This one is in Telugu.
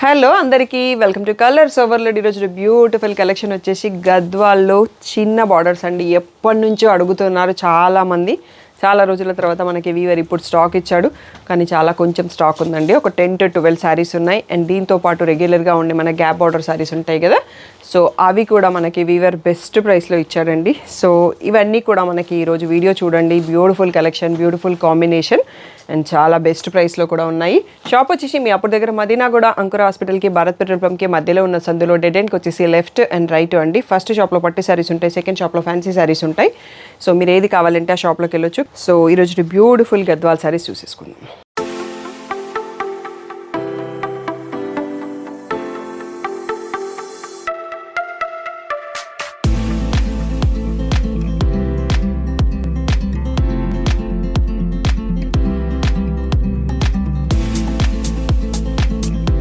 హలో అందరికీ వెల్కమ్ టు కలర్స్ ఓవర్లోడ్. ఈరోజు బ్యూటిఫుల్ కలెక్షన్ వచ్చేసి గద్వాల్లో చిన్న బార్డర్స్ అండి. ఎప్పటి నుంచో అడుగుతున్నారు చాలామంది. చాలా రోజుల తర్వాత మనకి వీవర్ ఇప్పుడు స్టాక్ ఇచ్చాడు, కానీ చాలా కొంచెం స్టాక్ ఉందండి. ఒక 10 to 12 శారీస్ ఉన్నాయి. అండ్ దీంతో పాటు రెగ్యులర్గా ఉండి మన గ్యాప్ బార్డర్ శారీస్ ఉంటాయి కదా, సో అవి కూడా మనకి వీవర్ బెస్ట్ ప్రైస్లో ఇచ్చాడండి. సో ఇవన్నీ కూడా మనకి ఈరోజు వీడియో చూడండి. Beautiful collection, beautiful combination and చాలా బెస్ట్ ప్రైస్లో కూడా ఉన్నాయి. షాప్ వచ్చేసి మీ అప్పుడు దగ్గర మదీనాగూడ అంకుర హాస్పిటల్కి, భారత్ పెట్రోల్ పంప్కి మధ్యలో ఉన్న సందులో డెడ్ ఎండ్కి వచ్చేసి లెఫ్ట్ అండ్ రైట్ అండి. ఫస్ట్ షాప్లో పట్టు శారీస్ ఉంటాయి, సెకండ్ షాప్లో ఫ్యాన్సీ శారీస్ ఉంటాయి. సో మీరు ఏది కావాలంటే ఆ షాప్లోకి వెళ్ళొచ్చు. సో ఈరోజు బ్యూటిఫుల్ గద్వాల్ శారీస్ చూసేసుకుందాం.